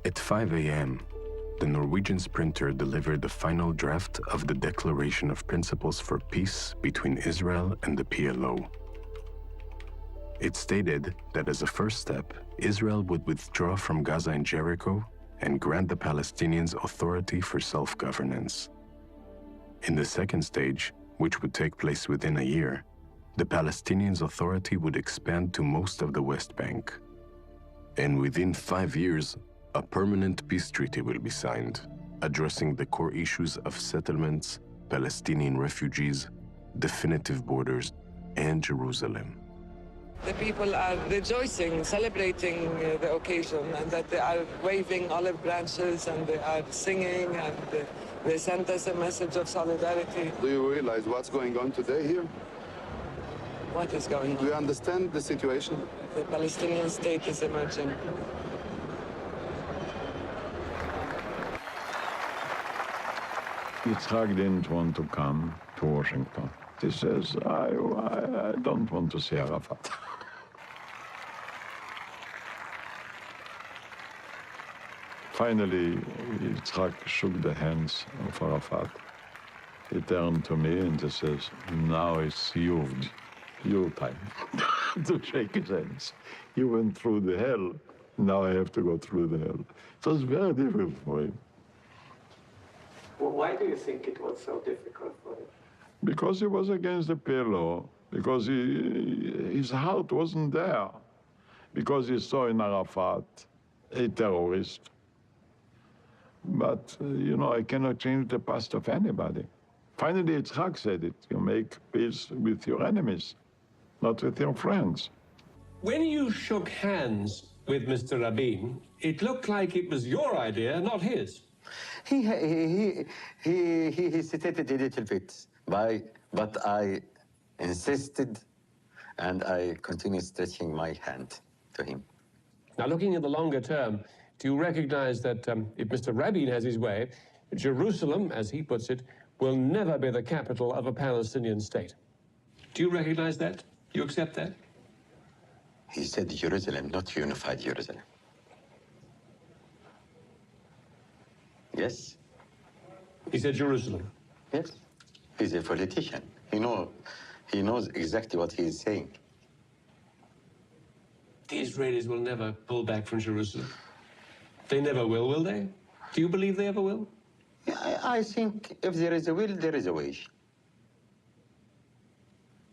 At 5 a.m., the Norwegian sprinter delivered the final draft of the Declaration of Principles for Peace between Israel and the PLO. It stated that as a first step, Israel would withdraw from Gaza and Jericho and grant the Palestinians authority for self-governance. In the second stage, which would take place within a year, the Palestinians' authority would expand to most of the West Bank. And within 5 years, a permanent peace treaty will be signed, addressing the core issues of settlements, Palestinian refugees, definitive borders, and Jerusalem. The people are rejoicing, celebrating the occasion, and that they are waving olive branches and they are singing, and they sent us a message of solidarity. Do you realize what's going on today here? What is going on? Do you understand the situation? The Palestinian state is emerging. Yitzhak didn't want to come to Washington. He says, I don't want to see Arafat. Finally, Yitzhak shook the hands of Arafat. He turned to me and he says, now it's your time to shake his hands. You went through the hell, now I have to go through the hell. It was very difficult for him. Well, why do you think it was so difficult for him? Because he was against the PLO, because his heart wasn't there, because he saw in Arafat a terrorist. But, you know, I cannot change the past of anybody. Finally, Yitzhak said it, you make peace with your enemies, not with your friends. When you shook hands with Mr. Rabin, it looked like it was your idea, not his. He hesitated a little bit, but I insisted, and I continued stretching my hand to him. Now, looking at the longer term, do you recognize that if Mr. Rabin has his way, Jerusalem, as he puts it, will never be the capital of a Palestinian state? Do you recognize that? Do you accept that? He said Jerusalem, not unified Jerusalem. Yes. He said Jerusalem. Yes. He's a politician. He knows exactly what he is saying. The Israelis will never pull back from Jerusalem. They never will they? Do you believe they ever will? Yeah, I think if there is a will, there is a way.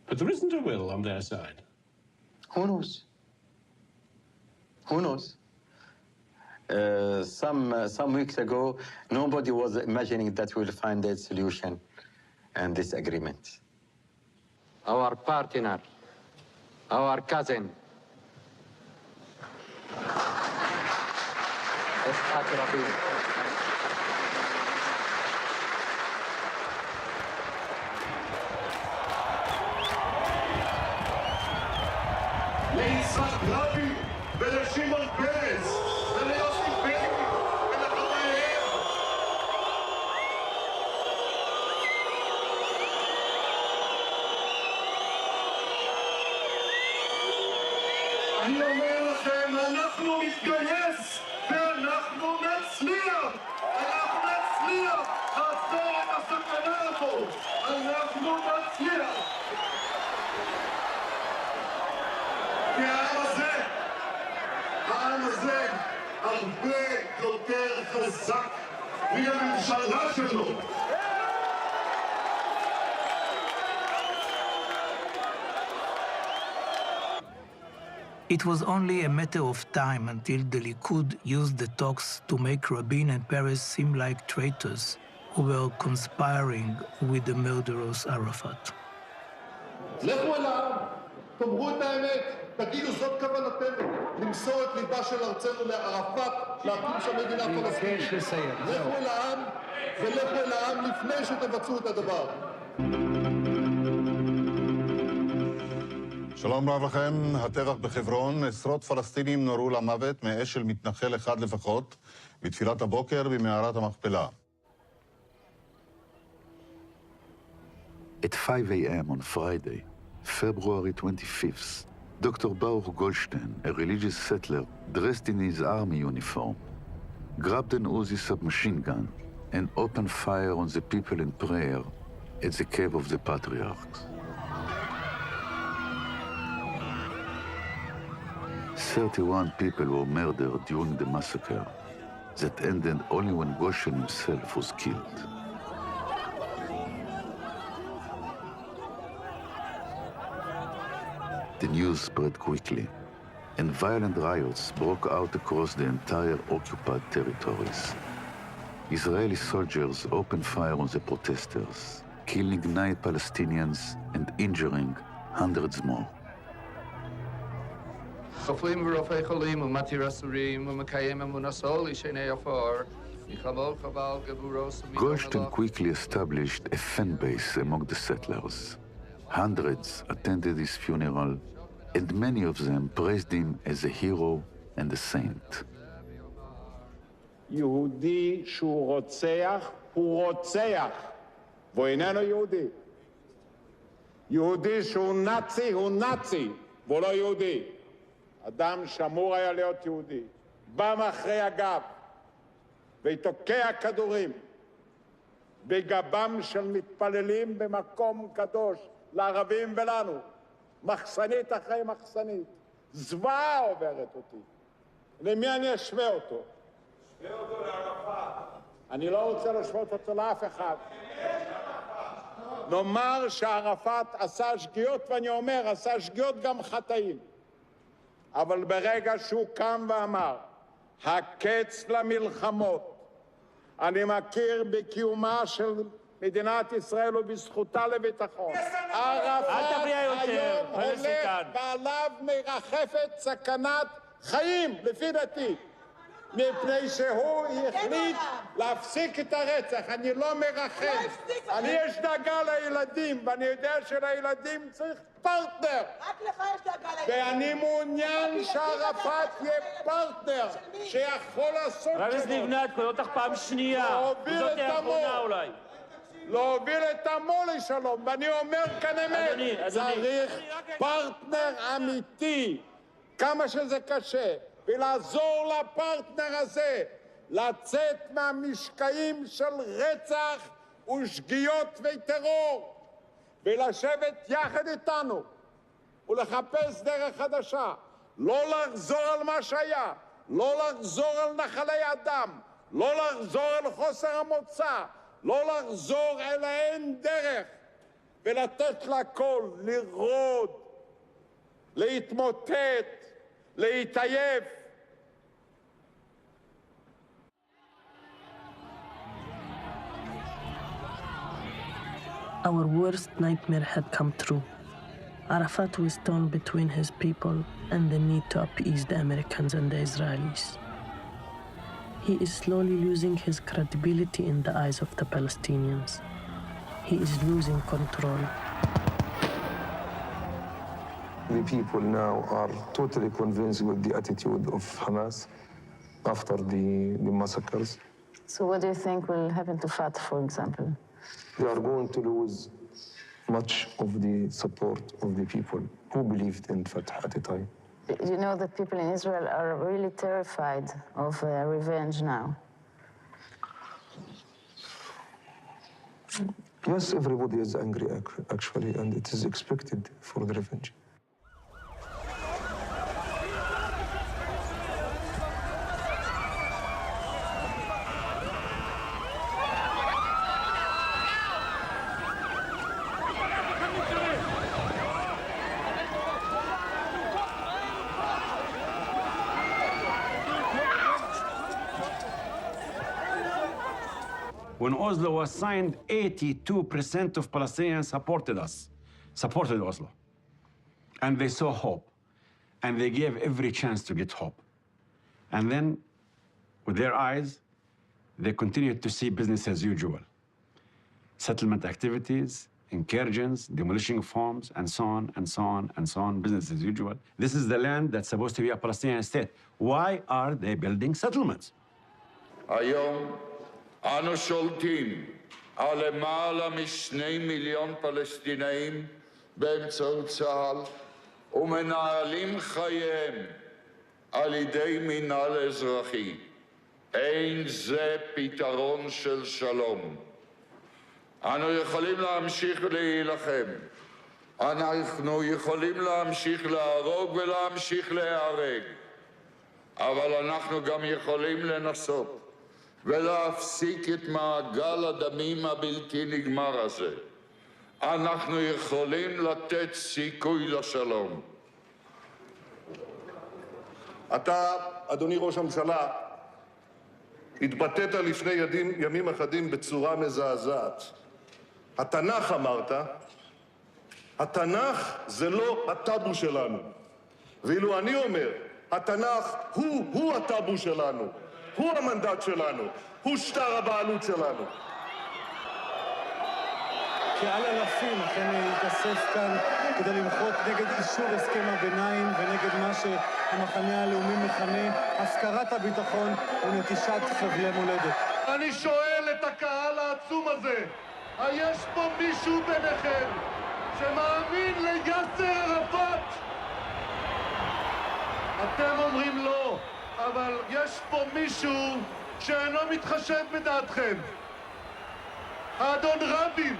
But there isn't a will on their side. Who knows? Who knows? Some weeks ago, nobody was imagining that we'll find a solution and this agreement. Our partner, our cousin, Yitzhak Rabin. ליצחק רבין ולשמעון פרס וליוסי בני ולחבריהם. אני אומר לכם, אנחנו נתגייס ואנחנו נצליח! אנחנו נצליח! לעצור את הסכנה הזאת! אנחנו נצליח! כי העם הזה הרבה יותר חזק מהממשלה שלו. It was only a matter of time until the Likud used the talks to make Rabin and Peres seem like traitors who were conspiring with the murderous Arafat. לכו אל העם, תאמרו את האמת, תגידו זאת כוונתנו, למסור את ליבה של ארצנו לערפאת, להקים שם מדינה פלסטינית. לכו אל העם, ולכו אל העם לפני שתבצעו את הדבר. שלום רב לכם, הטבח בחברון, עשרות פלסטינים נורו למוות מאש של מתנחל אחד לפחות, בתפילת הבוקר במערת המכפלה. At 5 a.m. on Friday, February 25th, Dr. Baruch Goldstein, a religious settler dressed in his army uniform, grabbed an Uzi submachine gun and opened fire on the people in prayer at the Cave of the Patriarchs. 31 people were murdered during the massacre that ended only when Goshen himself was killed. The news spread quickly, and violent riots broke out across the entire occupied territories. Israeli soldiers opened fire on the protesters, killing 9 Palestinians and injuring hundreds more. Goldstein quickly established a fan base among the settlers. Hundreds attended his funeral, and many of them praised him as a hero and a saint. יהודי שהוא רוצח, הוא רוצח, והוא איננו יהודי. יהודי שהוא נאצי, הוא נאצי, והוא לא יהודי. אדם שאמור היה להיות יהודי, בא מאחורי הגב, ותוקע כדורים בגבם של מתפללים במקום קדוש לערבים ולנו, מחסנית אחרי מחסנית. זוועה עוברת אותי. למי אני אשווה אותו? אני לא רוצה להשוות אותו לאף אחד. נאמר שערפאת עשה שגיאות, ואני אומר, עשה שגיאות גם חטאים. אבל ברגע שהוא קם ואמר, הקץ למלחמות, אני מכיר בקיומה של מדינת ישראל ובזכותה לביטחון. ערפאת היום הולך ועליו מרחפת סכנת חיים, לפי דעתי. מפני שהוא החליט להפסיק את הרצח. אני לא מרחם. אני יש דאגה לילדים, ואני יודע שלילדים צריך פרטנר. רק לך יש דאגה לילדים. ואני מעוניין שערפאת יהיה פרטנר, שיכול לעשות שלום. רב נבנת, קורא אותך פעם שנייה. וזאת האחרונה אולי. להוביל את עמו לשלום, ואני אומר כאן אמת. צריך פרטנר אמיתי, כמה שזה קשה. ולעזור לפרטנר הזה לצאת מהמשקעים של רצח ושגיאות וטרור ולשבת יחד איתנו ולחפש דרך חדשה, לא לחזור על מה שהיה, לא לחזור על נחלי אדם, לא לחזור על חוסר המוצא, לא לחזור אל האין דרך ולתת לכל לרעוד, להתמוטט, להתעייף. Our worst nightmare had come true. Arafat was torn between his people and the need to appease the Americans and the Israelis. He is slowly losing his credibility in the eyes of the Palestinians. He is losing control. The people now are totally convinced with the attitude of Hamas after the massacres. So what do you think will happen to Fatah, for example? They are going to lose much of the support of the people who believed in Fatah at the time. You know that people in Israel are really terrified of revenge now. Yes, everybody is angry, actually, and it is expected for the revenge. When Oslo was signed, 82% of Palestinians supported Oslo. And they saw hope. And they gave every chance to get hope. And then, with their eyes, they continued to see business as usual. Settlement activities, incursions, demolition farms, and so on, and so on, and so on, business as usual. This is the land that's supposed to be a Palestinian state. Why are they building settlements? אנו שולטים על למעלה מ2 מיליון פלסטינאים באמצעות צה"ל ומנהלים חייהם על ידי מינהל אזרחי. אין זה פתרון של שלום. אנו יכולים להמשיך להילחם. אנחנו יכולים להמשיך להרוג ולהמשיך להיהרג. אבל אנחנו גם יכולים לנסות ולהפסיק את מעגל הדמים הבלתי נגמר הזה. אנחנו יכולים לתת סיכוי לשלום. אתה, אדוני ראש הממשלה, התבטאת לפני ימים אחדים בצורה מזעזעת. התנ"ך, אמרת, התנ"ך זה לא הטאבו שלנו. ואילו אני אומר, התנ"ך הוא הטאבו שלנו, הוא המנדט שלנו, הוא שטר הבעלות שלנו. קהל אלפים אכן התאסף כאן כדי למחות נגד אישור הסכם הביניים ונגד מה שהמחנה הלאומי מכנה הפקרת הביטחון ונטישת חבלי מולדת. אני שואל את הקהל העצום הזה, היש פה מישהו ביניכם שמאמין ליאסר ערפאת? אתם אומרים לא, אבל יש פה מישהו שאינו מתחשב בדעתכם. האדון רבין!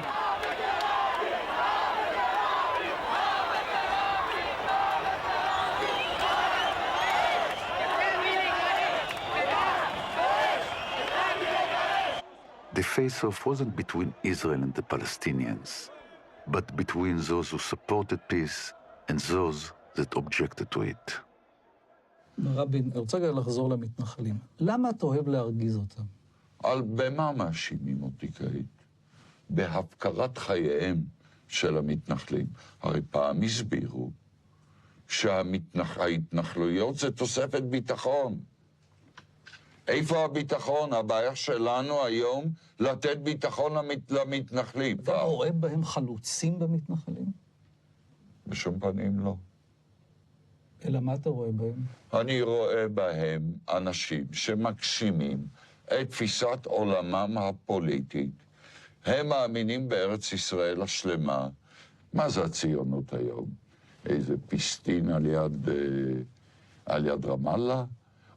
The face-off wasn't between Israel and the Palestinians, but between those who supported peace and those that objected to it. רבין, אני רוצה לחזור למתנחלים. למה אתה אוהב להרגיז אותם? על במה מאשימים אותי כעת? בהפקרת חייהם של המתנחלים. הרי פעם הסבירו שההתנחלויות זה תוספת ביטחון. איפה הביטחון? הבעיה שלנו היום לתת ביטחון למתנחלים. אתה רואה בהם חלוצים במתנחלים? בשום פנים לא. אלא מה אתה רואה בהם? אני רואה בהם אנשים שמגשימים את תפיסת עולמם הפוליטית. הם מאמינים בארץ ישראל השלמה. מה זה הציונות היום? איזה פיסטין על יד רמאללה?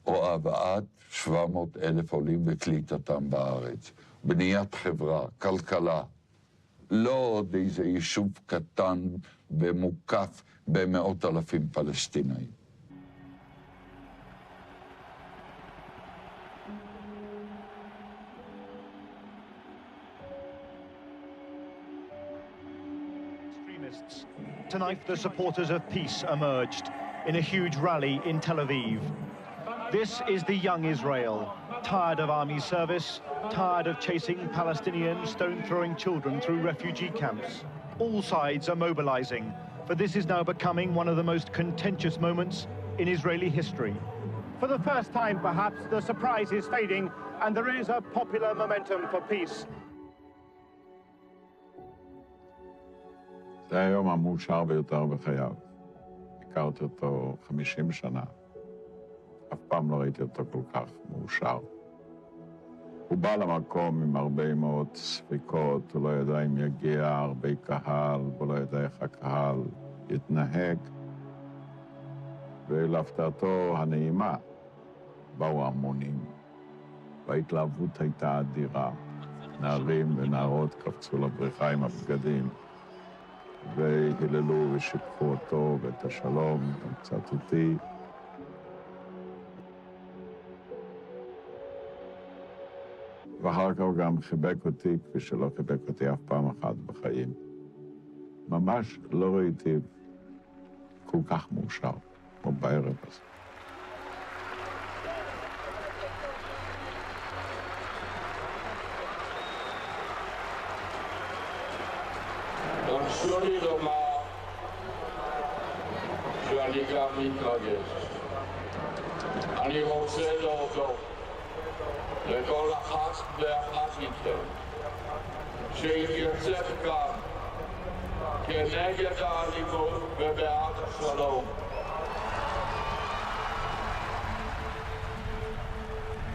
או הבאת 700,000 עולים וקליטתם בארץ? בניית חברה, כלכלה. לא עוד איזה יישוב קטן ומוקף במאות אלפים פלסטינאים. Tonight, the supporters of peace emerged in a huge rally in Tel Aviv. This is the young Israel, tired of army service, tired of chasing Palestinian stone-throwing children through refugee camps. All sides are mobilizing, for this is now becoming one of the most contentious moments in Israeli history. For the first time, perhaps, the surprise is fading, and there is a popular momentum for peace. זה היום המאושר ביותר בחייו. הכרתי אותו 50 שנה. אף פעם לא ראיתי אותו כל כך מאושר. הוא בא למקום עם הרבה מאוד ספקות, הוא לא ידע אם יגיע הרבה קהל, הוא לא ידע איך הקהל יתנהג. ולהפתעתו הנעימה באו המונים, וההתלהבות הייתה אדירה. נערים ונערות קפצו לבריכה עם הבגדים, והיללו ושיבחו אותו ואת השלום, קצת אותי. ואחר כך הוא גם חיבק אותי כפי שלא חיבק אותי אף פעם אחת בחיים. ממש לא ראיתי כל כך מאושר, כמו בערב הזה. תרשו לי לומר שאני גם מתרגש. אני רוצה להודות לכל אחת ואחת מכם שהתייצב כאן כנגד האלימות ובעד השלום.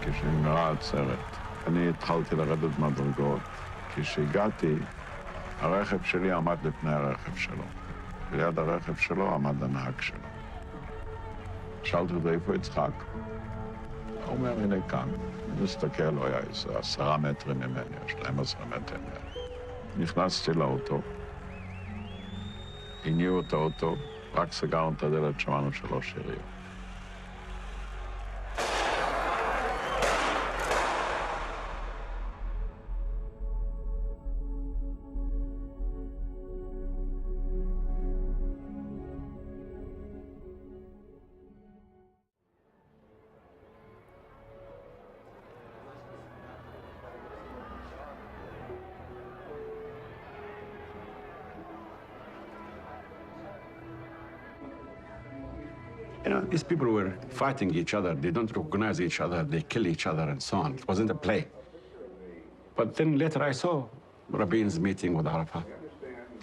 כשנגמרה העצרת, אני התחלתי לרדת מדרגות. כשהגעתי, הרכב שלי עמד לפני הרכב שלו. ליד הרכב שלו עמד הנהג שלו. שאלתי אותו, איפה יצחק? הוא אומר, הנה כאן. אני מסתכל, הוא היה איזה 10 מטרים ממני, 12 מטרים ממני. נכנסתי לאוטו, הניעו את האוטו, רק סגרנו את הדלת, שמענו 3 יריות. You know, these people were fighting each other. They don't recognize each other. They kill each other and so on. It wasn't a play. But then later I saw Rabin's meeting with Arafat.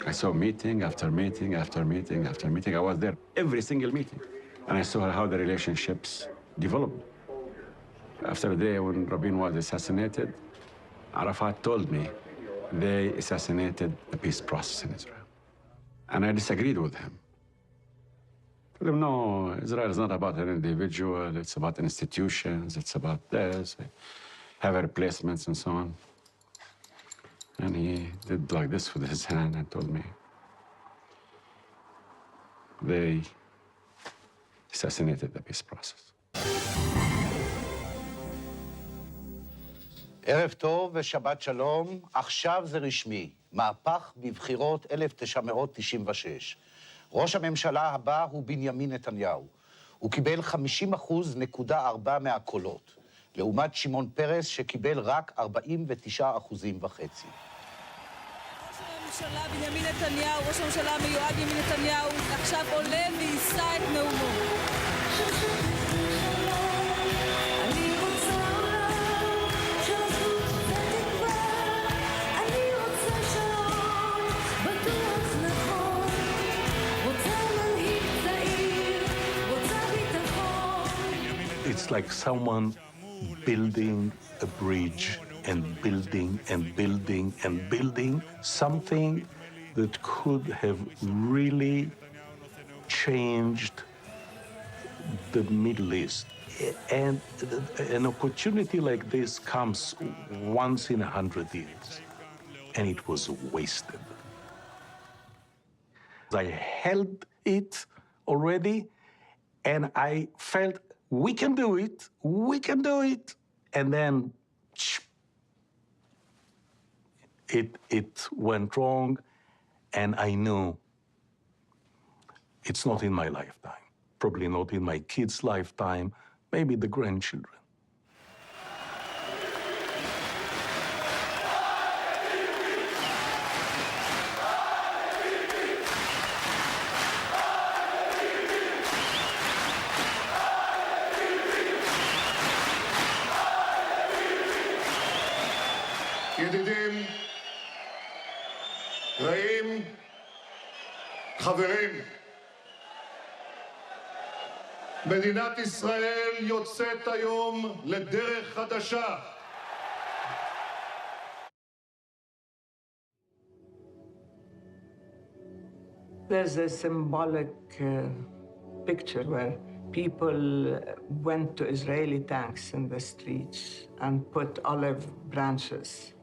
I saw meeting after meeting after meeting after meeting. I was there every single meeting. And I saw how the relationships developed. After the day when Rabin was assassinated, Arafat told me they assassinated the peace process in Israel. And I disagreed with him. I told him, no, Israel is not about an individual. It's about institutions. It's about this. Have replacements and so on. And he did like this with his hand and told me they assassinated the peace process. ערב טוב ושבת שלום, עכשיו זה רשמי, מהפך בבחירות 1996. ראש הממשלה הבא הוא בנימין נתניהו. הוא קיבל 50.4% מהקולות, לעומת שמעון פרס שקיבל רק 49.5%. ראש הממשלה בנימין נתניהו, ראש הממשלה המיועד בנימין נתניהו, עכשיו עולה ויישא את נאומו. It's like someone building a bridge and building and building and building something that could have really changed the Middle East. And an opportunity like this comes once in 100 years, and it was wasted. I held it already, and I felt we can do it, and then it went wrong, and I knew it's not in my lifetime, probably not in my kids' lifetime, maybe the grandchildren. ידידים, רעים, חברים, מדינת ישראל יוצאת היום לדרך חדשה. There's a symbolic picture where people went to Israeli tanks in the streets and put olive branches.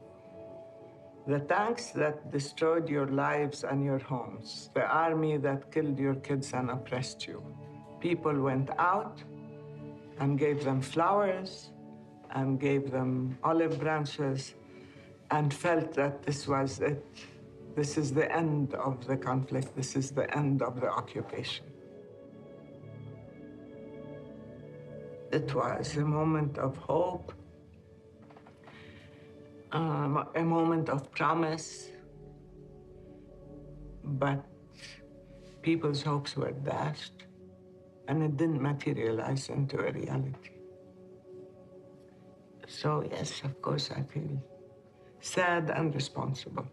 The tanks that destroyed your lives and your homes, the army that killed your kids and oppressed you. People went out and gave them flowers and gave them olive branches and felt that this was it. This is the end of the conflict. This is the end of the occupation. It was a moment of hope, a moment of promise, but people's hopes were dashed, and it didn't materialize into a reality. So yes, of course, I feel sad and responsible.